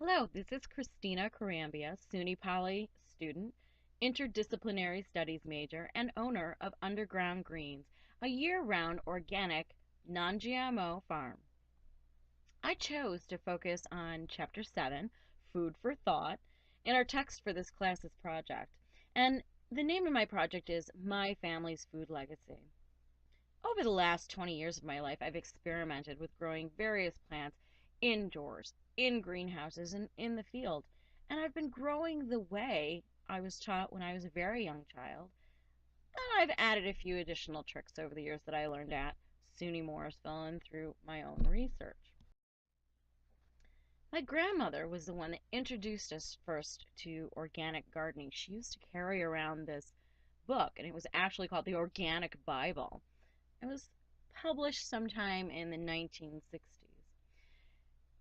Hello, this is Christina Carambia, SUNY Poly student, interdisciplinary studies major, and owner of Underground Greens, a year-round organic, non-GMO farm. I chose to focus on Chapter 7, Food for Thought, in our text for this class's project. And the name of my project is My Family's Food Legacy. Over the last 20 years of my life, I've experimented with growing various plants indoors, in greenhouses, and in the field. And I've been growing the way I was taught when I was a very young child. And I've added a few additional tricks over the years that I learned at SUNY Morrisville and through my own research. My grandmother was the one that introduced us first to organic gardening. She used to carry around this book, and it was actually called the Organic Bible. It was published sometime in the 1960s.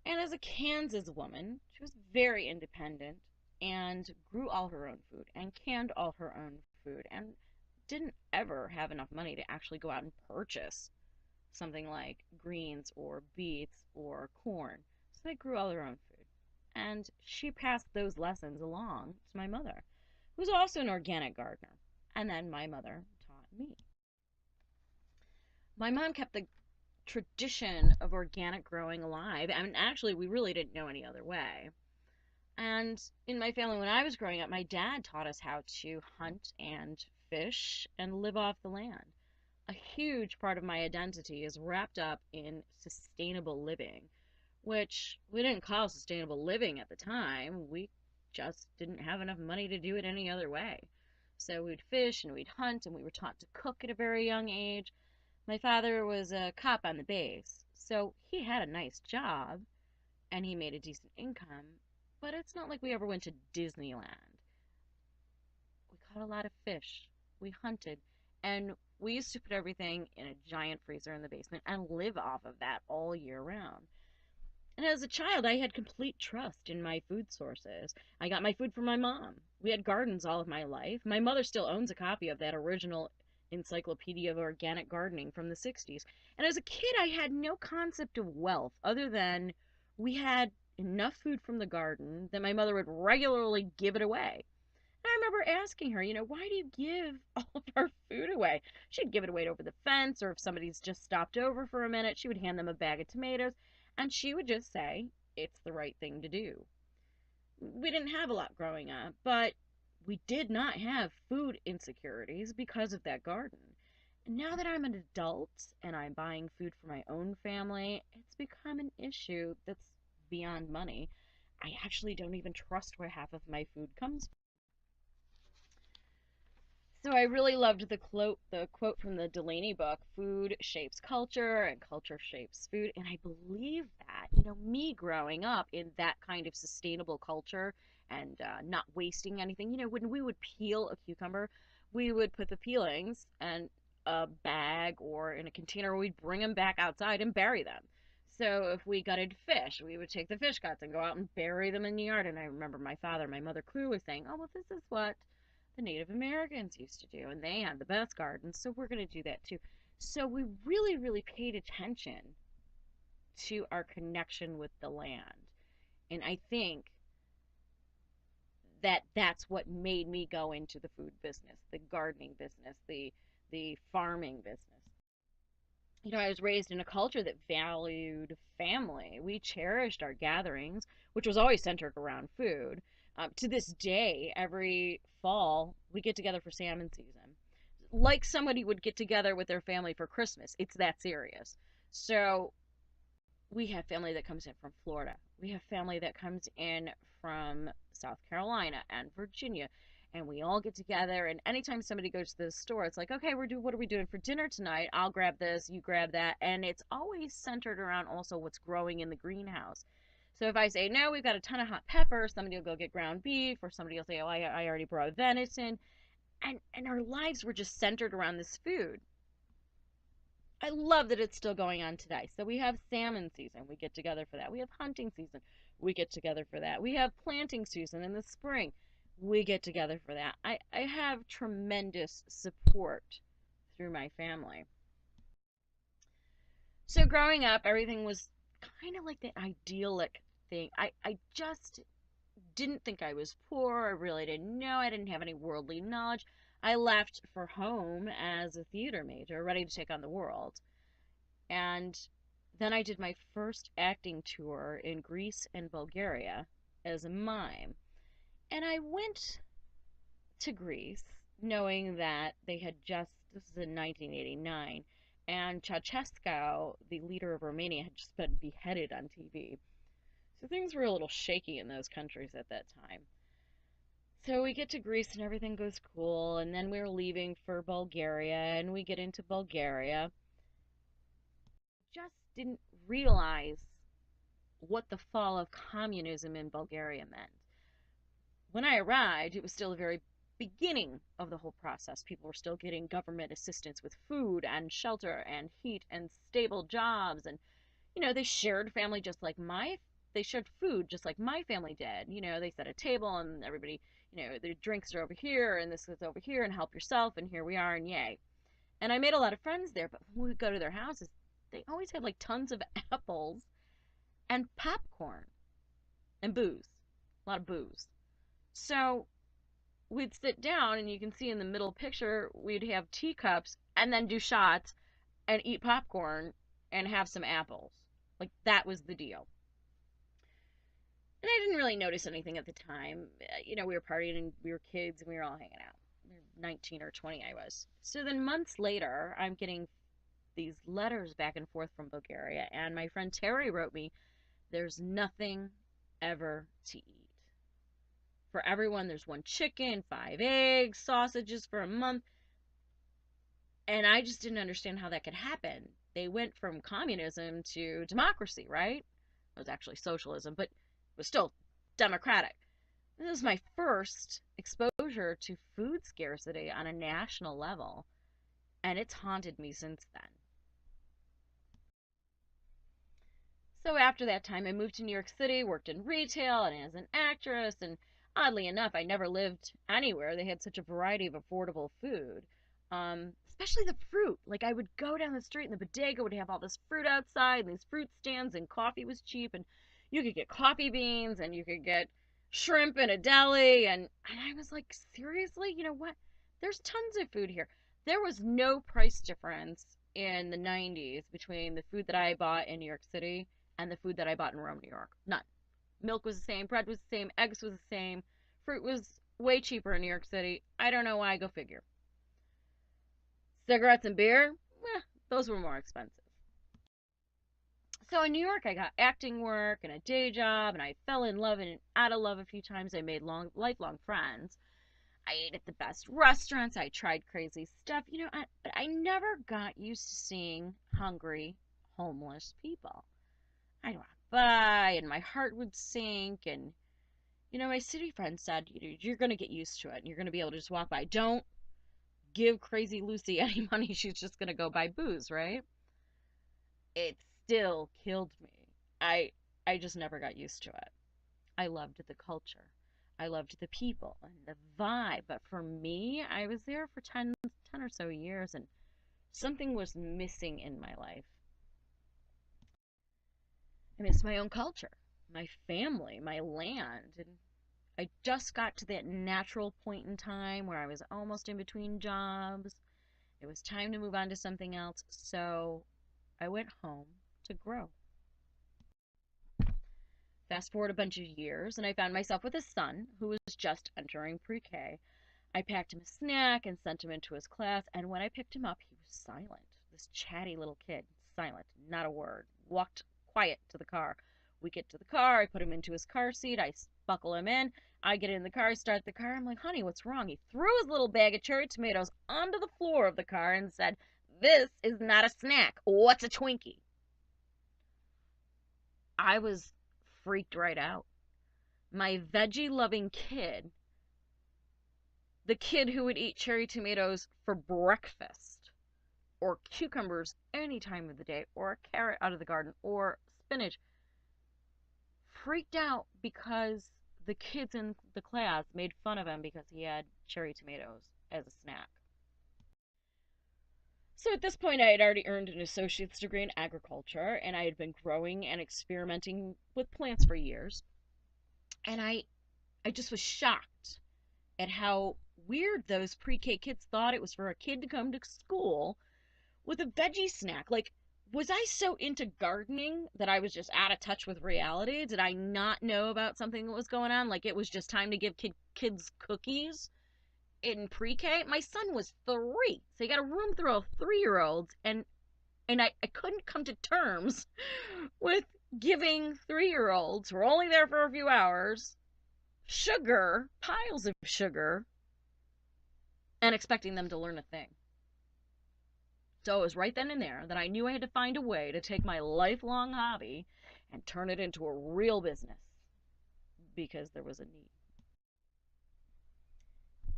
And as a Kansas woman, she was very independent and grew all her own food and canned all her own food and didn't ever have enough money to actually go out and purchase something like greens or beets or corn. So they grew all their own food. And she passed those lessons along to my mother, who's also an organic gardener. And then my mother taught me. My mom kept the tradition of organic growing alive. I mean, actually, we really didn't know any other way. And in my family, when I was growing up, my dad taught us how to hunt and fish and live off the land. A huge part of my identity is wrapped up in sustainable living, which we didn't call sustainable living at the time. We just didn't have enough money to do it any other way. So we'd fish and we'd hunt, and we were taught to cook at a very young age. My father was a cop on the base, so he had a nice job and he made a decent income, but it's not like we ever went to Disneyland. We caught a lot of fish, we hunted, and we used to put everything in a giant freezer in the basement and live off of that all year round. And as a child, I had complete trust in my food sources. I got my food from my mom. We had gardens all of my life. My mother still owns a copy of that original Encyclopedia of Organic Gardening from the 60s. And as a kid, I had no concept of wealth other than we had enough food from the garden that my mother would regularly give it away. And I remember asking her, why do you give all of our food away? She'd give it away over the fence, or if somebody's just stopped over for a minute, she would hand them a bag of tomatoes, and she would just say, it's the right thing to do. We didn't have a lot growing up, but we did not have food insecurities because of that garden. And now that I'm an adult and I'm buying food for my own family, it's become an issue that's beyond money. I actually don't even trust where half of my food comes from. So I really loved the quote from the Delaney book, food shapes culture and culture shapes food. And I believe that, me growing up in that kind of sustainable culture and not wasting anything, when we would peel a cucumber, we would put the peelings in a bag or in a container, we'd bring them back outside and bury them. So if we gutted fish, we would take the fish guts and go out and bury them in the yard. And I remember my father, my mother clearly saying, oh, well, this is what the Native Americans used to do, and they had the best gardens, so we're going to do that too. So we really, really paid attention to our connection with the land. And I think that that's what made me go into the food business, the gardening business, the farming business. I was raised in a culture that valued family. We cherished our gatherings, which was always centered around food. To this day, every fall, we get together for salmon season. Like somebody would get together with their family for Christmas. It's that serious. So we have family that comes in from Florida. We have family that comes in from South Carolina and Virginia. And we all get together, and anytime somebody goes to the store, it's like, okay, what are we doing for dinner tonight? I'll grab this, you grab that, and it's always centered around also what's growing in the greenhouse. So if I say, no, we've got a ton of hot peppers, somebody will go get ground beef, or somebody will say, oh, I already brought venison. And our lives were just centered around this food. I love that it's still going on today. So we have salmon season, we get together for that. We have hunting season, we get together for that. We have planting season in the spring, we get together for that. I have tremendous support through my family. So growing up, everything was kind of like the idyllic think I just didn't think I was poor. I really didn't know. I didn't have any worldly knowledge. I left for home as a theater major, ready to take on the world. And then I did my first acting tour in Greece and Bulgaria as a mime. And I went to Greece knowing that they had just, this is in 1989, and Ceausescu, the leader of Romania, had just been beheaded on TV. So things were a little shaky in those countries at that time. So we get to Greece and everything goes cool, and then we're leaving for Bulgaria, and we get into Bulgaria. Just didn't realize what the fall of communism in Bulgaria meant. When I arrived, it was still the very beginning of the whole process. People were still getting government assistance with food and shelter and heat and stable jobs. And, they shared family just like they shared food just like my family did. They set a table and everybody, the drinks are over here and this is over here and help yourself. And here we are and yay. And I made a lot of friends there, but when we would go to their houses, they always had like tons of apples and popcorn and booze. A lot of booze. So we'd sit down and you can see in the middle picture we'd have teacups and then do shots and eat popcorn and have some apples. Like that was the deal. And I didn't really notice anything at the time. We were partying and we were kids and we were all hanging out. 19 or 20 I was. So then months later, I'm getting these letters back and forth from Bulgaria, and my friend Terry wrote me, "There's nothing ever to eat. For everyone, there's one chicken, 5 eggs, sausages for a month." And I just didn't understand how that could happen. They went from communism to democracy, right? It was actually socialism, but it was still democratic. This is my first exposure to food scarcity on a national level, and it's haunted me since then. So after that time, I moved to New York City, worked in retail and as an actress, and oddly enough, I never lived anywhere they had such a variety of affordable food. Especially the fruit. Like I would go down the street and the bodega would have all this fruit outside and these fruit stands, and coffee was cheap, and you could get coffee beans and you could get shrimp in a deli, and I was like, seriously? You know what? There's tons of food here. There was no price difference in the 90s between the food that I bought in New York City and the food that I bought in Rome, New York. None. Milk was the same, bread was the same, eggs was the same, fruit was way cheaper in New York City. I don't know why, go figure. Cigarettes and beer, those were more expensive. So in New York, I got acting work and a day job, and I fell in love and out of love a few times. I made lifelong friends. I ate at the best restaurants. I tried crazy stuff, but I never got used to seeing hungry, homeless people. I'd walk by and my heart would sink. And, my city friend said, you're going to get used to it and you're going to be able to just walk by. Don't give crazy Lucy any money. She's just going to go buy booze, right? It still killed me. I just never got used to it. I loved the culture. I loved the people and the vibe. But for me, I was there for 10 or so years, and something was missing in my life. I miss my own culture, my family, my land. And I just got to that natural point in time where I was almost in between jobs. It was time to move on to something else. So I went home to grow. Fast forward a bunch of years, and I found myself with a son who was just entering pre-K. I packed him a snack and sent him into his class, and when I picked him up, he was silent. This chatty little kid, silent, not a word. Walked quiet to the car. We get to the car, I put him into his car seat, I buckle him in, I get in the car, I start the car, I'm like, honey, what's wrong? He threw his little bag of cherry tomatoes onto the floor of the car and said, "This is not a snack. What's a Twinkie?" I was freaked right out. My veggie loving kid, the kid who would eat cherry tomatoes for breakfast, or cucumbers any time of the day, or a carrot out of the garden, or spinach, freaked out because the kids in the class made fun of him because he had cherry tomatoes as a snack. So at this point, I had already earned an associate's degree in agriculture, and I had been growing and experimenting with plants for years. And I just was shocked at how weird those pre-K kids thought it was for a kid to come to school with a veggie snack. Like, was I so into gardening that I was just out of touch with reality? Did I not know about something that was going on? Like, it was just time to give kids cookies in pre-K? My son was 3, so you got a room full of 3-year-olds, and I couldn't come to terms with giving 3-year-olds who are only there for a few hours sugar, piles of sugar, and expecting them to learn a thing. So it was right then and there that I knew I had to find a way to take my lifelong hobby and turn it into a real business because there was a need.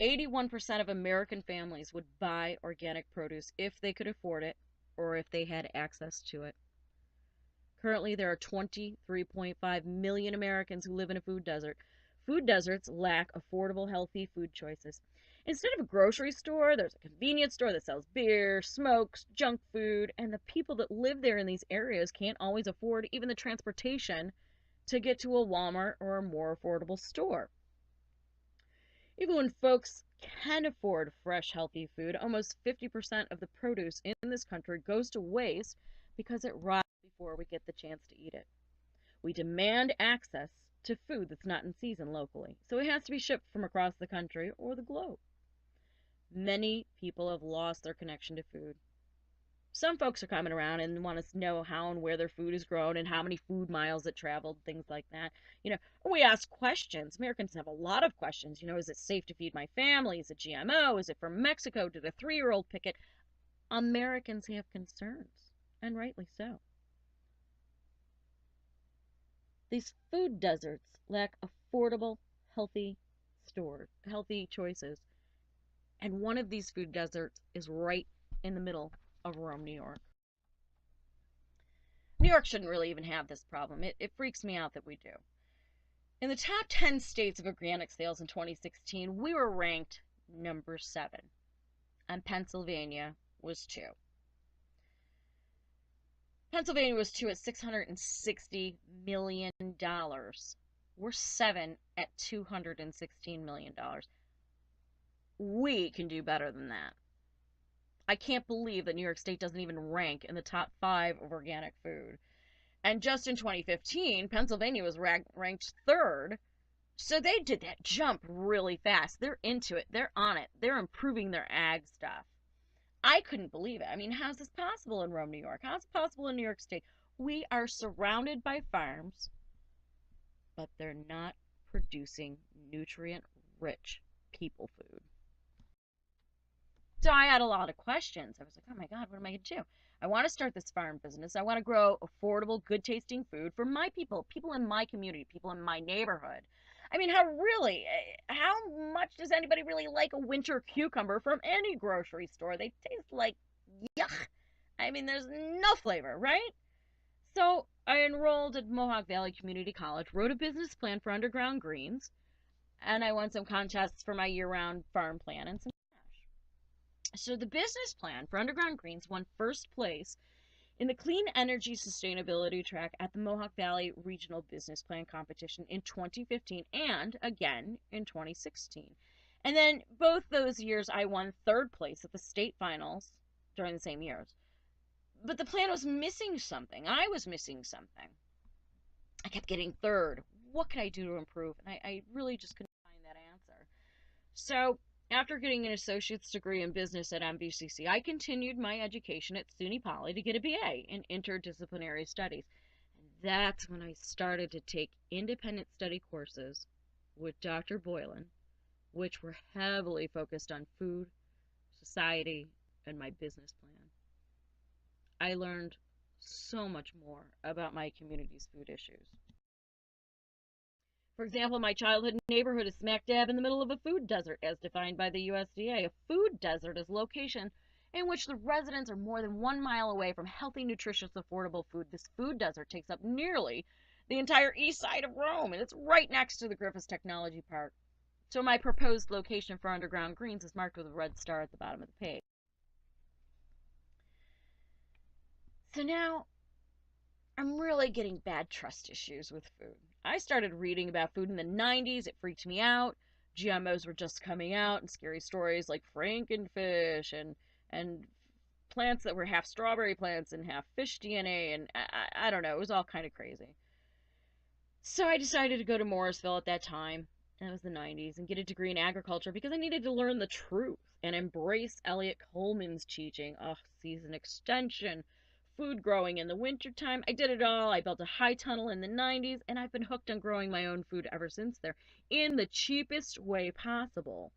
81% of American families would buy organic produce if they could afford it or if they had access to it. Currently, there are 23.5 million Americans who live in a food desert. Food deserts lack affordable, healthy food choices. Instead of a grocery store, there's a convenience store that sells beer, smokes, junk food, and the people that live there in these areas can't always afford even the transportation to get to a Walmart or a more affordable store. Even when folks can afford fresh, healthy food, almost 50% of the produce in this country goes to waste because it rots before we get the chance to eat it. We demand access to food that's not in season locally, so it has to be shipped from across the country or the globe. Many people have lost their connection to food. Some folks are coming around and want to know how and where their food is grown and how many food miles it traveled, things like that. We ask questions. Americans have a lot of questions. Is it safe to feed my family? Is it GMO? Is it from Mexico? Did a 3-year-old pick it? Americans have concerns, and rightly so. These food deserts lack affordable, healthy healthy choices. And one of these food deserts is right in the middle of Rome, New York. New York shouldn't really even have this problem. It freaks me out that we do. In the top 10 states of organic sales in 2016, we were ranked number 7, and Pennsylvania was 2. Pennsylvania was 2 at $660 million. We're 7 at $216 million. We can do better than that. I can't believe that New York State doesn't even rank in the top 5 of organic food. And just in 2015, Pennsylvania was ranked 3rd. So they did that jump really fast. They're into it. They're on it. They're improving their ag stuff. I couldn't believe it. I mean, how's this possible in Rome, New York? How's it possible in New York State? We are surrounded by farms, but they're not producing nutrient-rich people food. So I had a lot of questions. I was like, oh my God, what am I going to do? I want to start this farm business. I want to grow affordable, good tasting food for my people in my community, people in my neighborhood. I mean, how much does anybody really like a winter cucumber from any grocery store? They taste like yuck. I mean, there's no flavor, right? So I enrolled at Mohawk Valley Community College, wrote a business plan for underground greens, and I won some contests for my year-round farm plan and some cash. So the business plan for underground greens won first place in the Clean Energy Sustainability track at the Mohawk Valley Regional Business Plan Competition in 2015 and again in 2016. And then both those years I won 3rd place at the state finals during the same years. But the plan was missing something. I was missing something. I kept getting 3rd. What could I do to improve? And I really just couldn't find that answer. So after getting an associate's degree in business at MVCC, I continued my education at SUNY Poly to get a BA in interdisciplinary studies. And that's when I started to take independent study courses with Dr. Boylan, which were heavily focused on food, society, and my business plan. I learned so much more about my community's food issues. For example, my childhood neighborhood is smack dab in the middle of a food desert, as defined by the USDA. A food desert is a location in which the residents are more than 1 mile away from healthy, nutritious, affordable food. This food desert takes up nearly the entire east side of Rome, and it's right next to the Griffith Technology Park. So my proposed location for underground greens is marked with a red star at the bottom of the page. So now I'm really getting bad trust issues with food. I started reading about food in the 90s. It freaked me out. GMOs were just coming out, and scary stories like Frankenfish and plants that were half strawberry plants and half fish DNA, and I don't know. It was all kind of crazy. So I decided to go to Morrisville at that time, and it was the 90s, and get a degree in agriculture because I needed to learn the truth and embrace Elliot Coleman's teaching. Oh, season extension, food growing in the wintertime. I did it all. I built a high tunnel in the 90s, and I've been hooked on growing my own food ever since there in the cheapest way possible.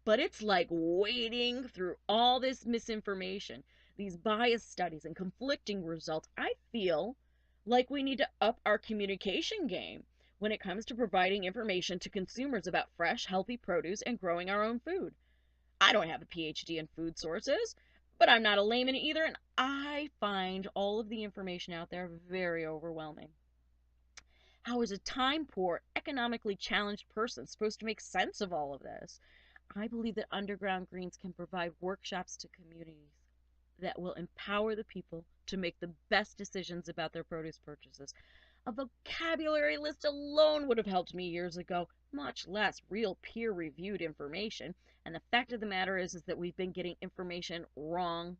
But it's like wading through all this misinformation, these bias studies, and conflicting results. I feel like we need to up our communication game when it comes to providing information to consumers about fresh, healthy produce and growing our own food. I don't have a PhD in food sources, but I'm not a layman either, and I find all of the information out there very overwhelming. How is a time poor, economically challenged person supposed to make sense of all of this? I believe that Underground Greens can provide workshops to communities that will empower the people to make the best decisions about their produce purchases. A vocabulary list alone would have helped me years ago, much less real peer reviewed information. And the fact of the matter is that we've been getting information wrong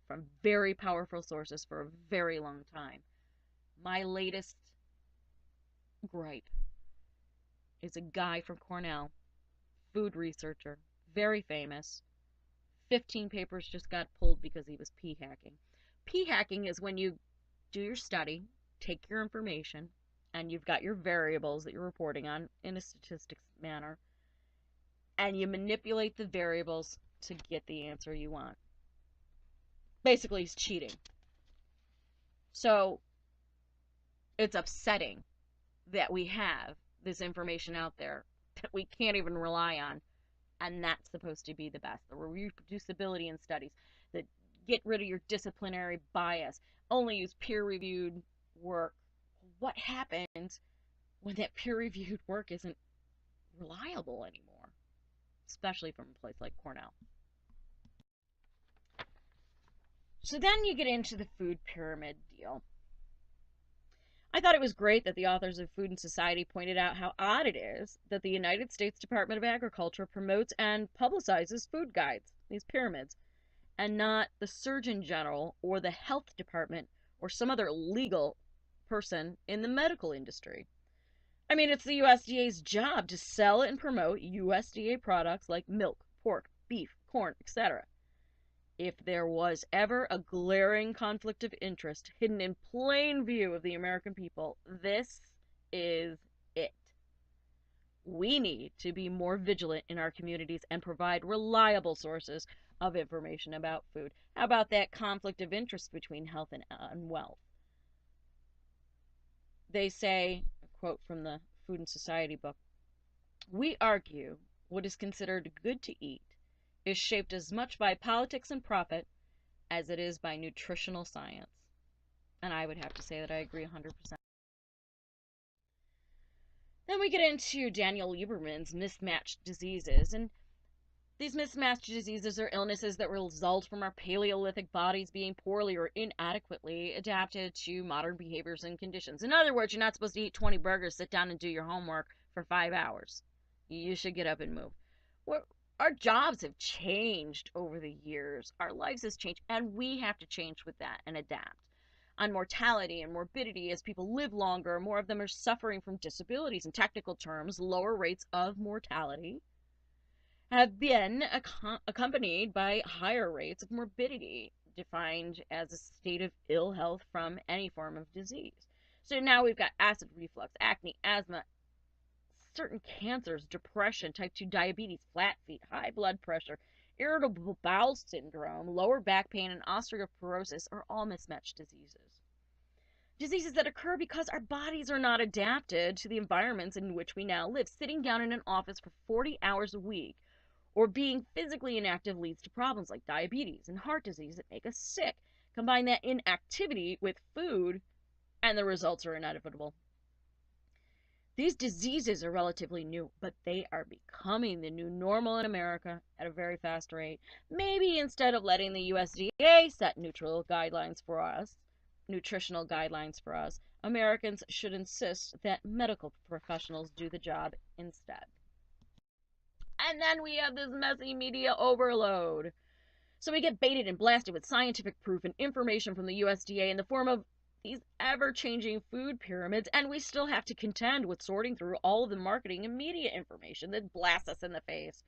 from very powerful sources for a very long time. My latest gripe is a guy from Cornell, food researcher, very famous. 15 papers just got pulled because he was p hacking. P hacking is when you do your study, take your information, and you've got your variables that you're reporting on in a statistics manner, and you manipulate the variables to get the answer you want. Basically, he's cheating. So it's upsetting that we have this information out there that we can't even rely on, and that's supposed to be the best. The reproducibility in studies, that get rid of your disciplinary bias, only use peer-reviewed work. What happens when that peer-reviewed work isn't reliable anymore, especially from a place like Cornell? So then you get into the food pyramid deal. I thought it was great that the authors of Food and Society pointed out how odd it is that the United States Department of Agriculture promotes and publicizes food guides, these pyramids, and not the Surgeon General or the Health Department or some other legal person in the medical industry. I mean, it's the USDA's job to sell and promote USDA products like milk, pork, beef, corn, etc. If there was ever a glaring conflict of interest hidden in plain view of the American people, this is it. We need to be more vigilant in our communities and provide reliable sources of information about food. How about that conflict of interest between health and wealth? They say, a quote from the Food and Society book, "We argue what is considered good to eat is shaped as much by politics and profit as it is by nutritional science." And I would have to say that I agree 100%. Then we get into Daniel Lieberman's mismatched diseases. And these mismatched diseases are illnesses that result from our Paleolithic bodies being poorly or inadequately adapted to modern behaviors and conditions. In other words, you're not supposed to eat 20 burgers, sit down and do your homework for 5 hours. You should get up and move. Our jobs have changed over the years. Our lives has changed, and we have to change with that and adapt. On mortality and morbidity, as people live longer, more of them are suffering from disabilities. In technical terms, lower rates of mortality have been accompanied by higher rates of morbidity, defined as a state of ill health from any form of disease. So now we've got acid reflux, acne, asthma, certain cancers, depression, type 2 diabetes, flat feet, high blood pressure, irritable bowel syndrome, lower back pain, and osteoporosis are all mismatched diseases. Diseases that occur because our bodies are not adapted to the environments in which we now live. Sitting down in an office for 40 hours a week or being physically inactive leads to problems like diabetes and heart disease that make us sick. Combine that inactivity with food, and the results are inevitable. These diseases are relatively new, but they are becoming the new normal in America at a very fast rate. Maybe instead of letting the USDA set nutritional guidelines for us, Americans should insist that medical professionals do the job instead. And then we have this messy media overload. So we get baited and blasted with scientific proof and information from the USDA in the form of these ever-changing food pyramids, and we still have to contend with sorting through all of the marketing and media information that blasts us in the face.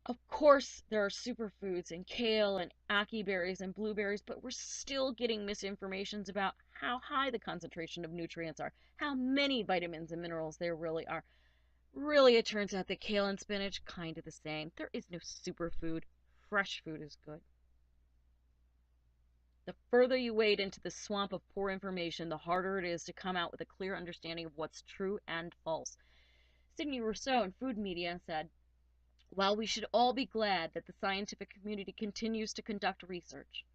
Of course, there are superfoods and kale and ackee berries and blueberries, but we're still getting misinformations about how high the concentration of nutrients are, how many vitamins and minerals there really are. Really, it turns out that kale and spinach kind of the same. There is no superfood. Fresh food is good. The further you wade into the swamp of poor information, the harder it is to come out with a clear understanding of what's true and false. Sidney Rousseau in Food Media said, "While we should all be glad that the scientific community continues to conduct research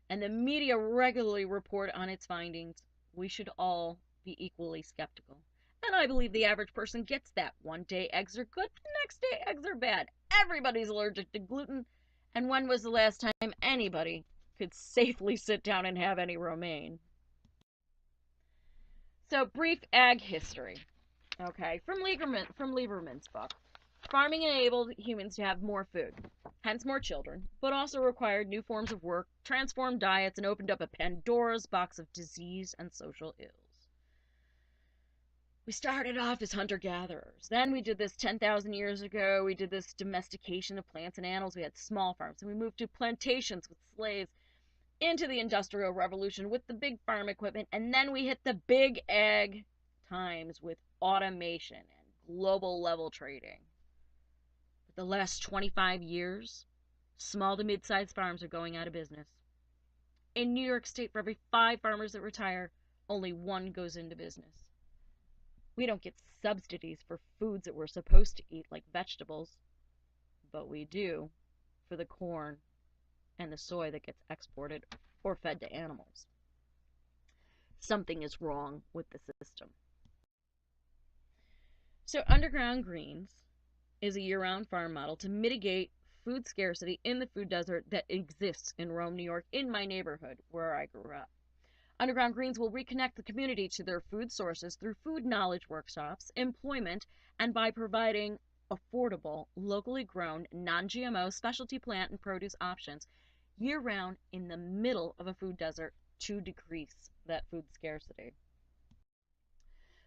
and the media regularly report on its findings, we should all be equally skeptical." And I believe the average person gets that. One day eggs are good, the next day eggs are bad. Everybody's allergic to gluten. And when was the last time anybody could safely sit down and have any romaine? So, brief ag history. Okay, from Lieberman's book. Farming enabled humans to have more food, hence more children, but also required new forms of work, transformed diets, and opened up a Pandora's box of disease and social ills. We started off as hunter-gatherers. Then we did this 10,000 years ago. We did this domestication of plants and animals. We had small farms. And we moved to plantations with slaves, into the Industrial Revolution with the big farm equipment. And then we hit the big ag times with automation and global level trading. But the last 25 years, small to mid-sized farms are going out of business. In New York State, for every 5 farmers that retire, only 1 goes into business. We don't get subsidies for foods that we're supposed to eat, like vegetables, but we do for the corn and the soy that gets exported or fed to animals. Something is wrong with the system. So underground greens is a year-round farm model to mitigate food scarcity in the food desert that exists in Rome, New York, in my neighborhood where I grew up. Underground Greens will reconnect the community to their food sources through food knowledge workshops, employment, and by providing affordable, locally grown, non-GMO specialty plant and produce options year-round in the middle of a food desert to decrease that food scarcity.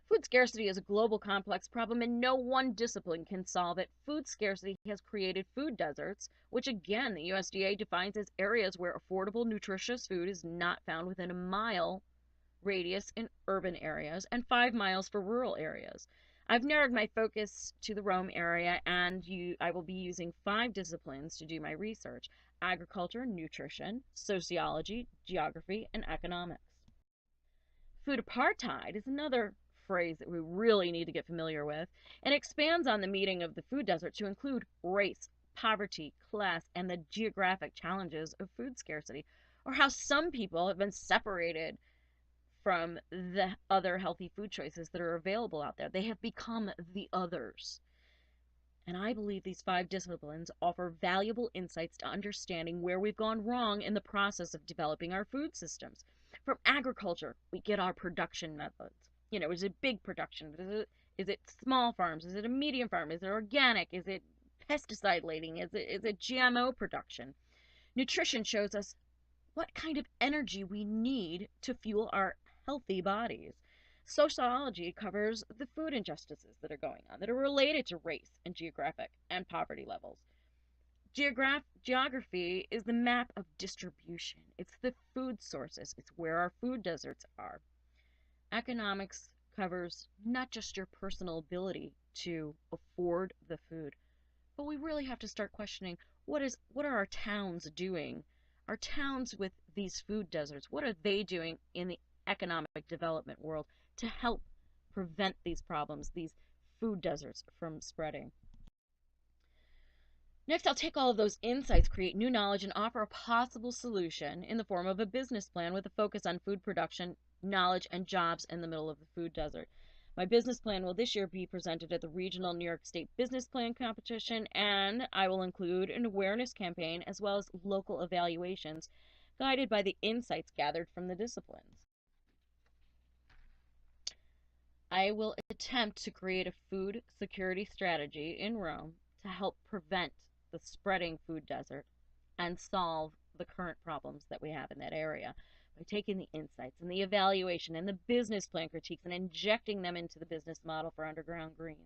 Food scarcity is a global complex problem and no one discipline can solve it. Food scarcity has created food deserts, which again the USDA defines as areas where affordable, nutritious food is not found within a mile radius in urban areas and 5 miles for rural areas. I've narrowed my focus to the Rome area and I will be using 5 disciplines to do my research: agriculture, nutrition, sociology, geography, and economics. Food apartheid is another phrase that we really need to get familiar with, and expands on the meaning of the food desert to include race, poverty, class, and the geographic challenges of food scarcity, or how some people have been separated from the other healthy food choices that are available out there. They have become the others. And I believe these 5 disciplines offer valuable insights to understanding where we've gone wrong in the process of developing our food systems. From agriculture, we get our production methods. Is it big production? Is it small farms? Is it a medium farm? Is it organic? Is it pesticide laden? Is it GMO production? Nutrition shows us what kind of energy we need to fuel our healthy bodies. Sociology covers the food injustices that are going on, that are related to race and geographic and poverty levels. Geography is the map of distribution. It's the food sources. It's where our food deserts are. Economics covers not just your personal ability to afford the food, but we really have to start questioning what are our towns doing? Our towns with these food deserts, what are they doing in the economic development world to help prevent these problems, these food deserts from spreading? Next, I'll take all of those insights, create new knowledge, and offer a possible solution in the form of a business plan with a focus on food production, knowledge, and jobs in the middle of the food desert. My business plan will this year be presented at the regional New York State Business Plan Competition, and I will include an awareness campaign as well as local evaluations guided by the insights gathered from the disciplines. I will attempt to create a food security strategy in Rome to help prevent the spreading food desert and solve the current problems that we have in that area by taking the insights and the evaluation and the business plan critiques and injecting them into the business model for underground greens.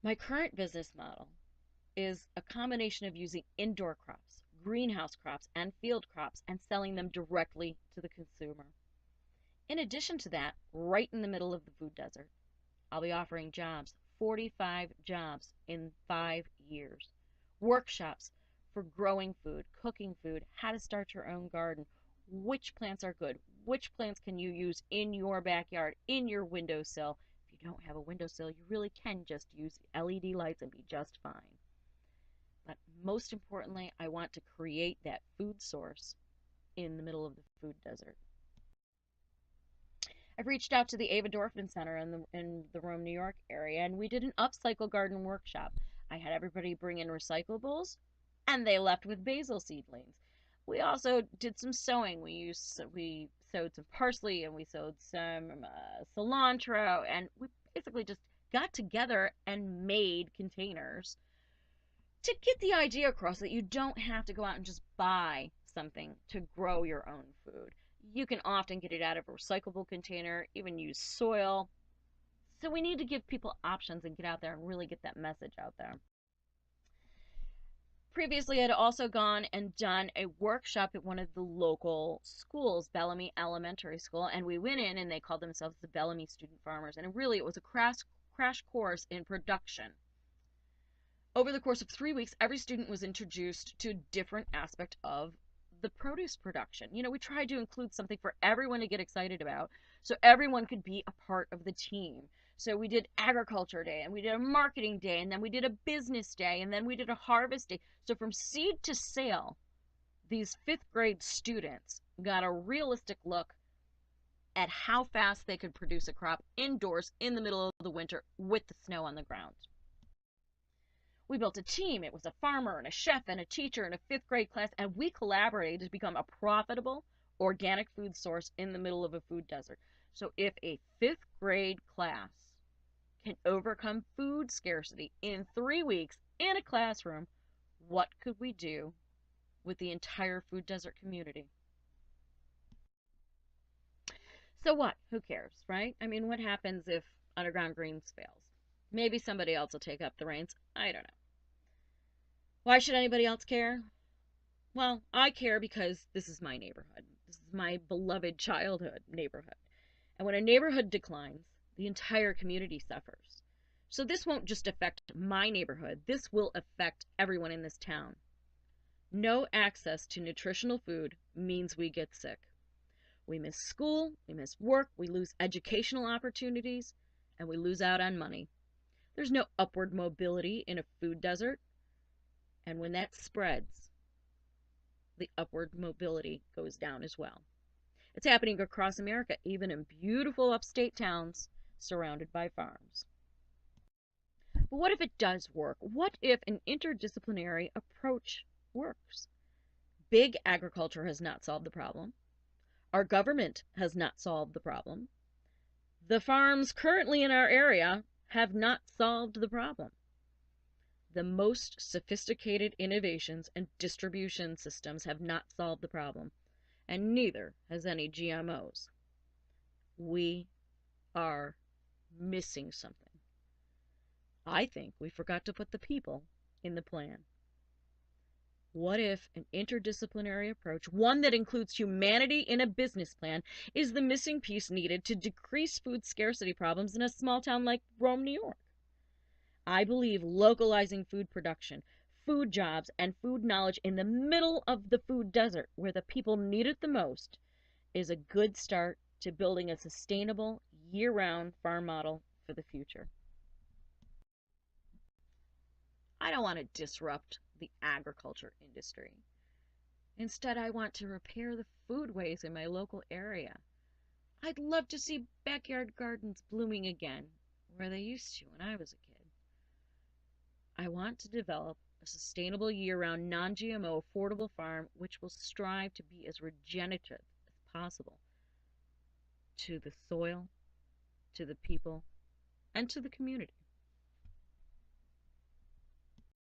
My current business model is a combination of using indoor crops, greenhouse crops, and field crops and selling them directly to the consumer. In addition to that, right in the middle of the food desert, I'll be offering jobs, 45 jobs in 5 years. Workshops for growing food, cooking food, how to start your own garden, which plants are good, which plants can you use in your backyard, in your windowsill. If you don't have a windowsill, you really can just use LED lights and be just fine. But most importantly, I want to create that food source in the middle of the food desert. I've reached out to the Ava Dorfman Center in the Rome, New York area, and we did an upcycle garden workshop. I had everybody bring in recyclables, and they left with basil seedlings. We also did some sowing. We sowed some parsley, and we sowed some cilantro, and we basically just got together and made containers to get the idea across that you don't have to go out and just buy something to grow your own food. You can often get it out of a recyclable container, even use soil. So we need to give people options and get out there and really get that message out there. Previously, I'd also gone and done a workshop at one of the local schools, Bellamy Elementary School, and we went in and they called themselves the Bellamy Student Farmers, and really it was a crash course in production. Over the course of 3 weeks, every student was introduced to a different aspect of the produce production. You know, we tried to include something for everyone to get excited about so everyone could be a part of the team. So we did agriculture day, and we did a marketing day, and then we did a business day, and then we did a harvest day. So from seed to sale, these 5th grade students got a realistic look at how fast they could produce a crop indoors in the middle of the winter with the snow on the ground. We built a team. It was a farmer and a chef and a teacher and a 5th grade class, and we collaborated to become a profitable organic food source in the middle of a food desert. So if a 5th grade class can overcome food scarcity in 3 weeks in a classroom, what could we do with the entire food desert community? So what? Who cares, right? I mean, what happens if Underground Greens fails? Maybe somebody else will take up the reins. I don't know. Why should anybody else care? Well, I care because this is my neighborhood. This is my beloved childhood neighborhood. And when a neighborhood declines, the entire community suffers. So this won't just affect my neighborhood. This will affect everyone in this town. No access to nutritional food means we get sick. We miss school, we miss work, we lose educational opportunities, and we lose out on money. There's no upward mobility in a food desert. And when that spreads, the upward mobility goes down as well. It's happening across America, even in beautiful upstate towns surrounded by farms. But what if it does work? What if an interdisciplinary approach works? Big agriculture has not solved the problem. Our government has not solved the problem. The farms currently in our area have not solved the problem. The most sophisticated innovations and distribution systems have not solved the problem, and neither has any GMOs. We are missing something. I think we forgot to put the people in the plan. What if an interdisciplinary approach, one that includes humanity in a business plan, is the missing piece needed to decrease food scarcity problems in a small town like Rome, New York? I believe localizing food production, food jobs, and food knowledge in the middle of the food desert where the people need it the most is a good start to building a sustainable, year-round farm model for the future. I don't want to disrupt the agriculture industry. Instead, I want to repair the foodways in my local area. I'd love to see backyard gardens blooming again, where they used to when I was a kid. I want to develop a sustainable year round, non GMO, affordable farm which will strive to be as regenerative as possible to the soil, to the people, and to the community.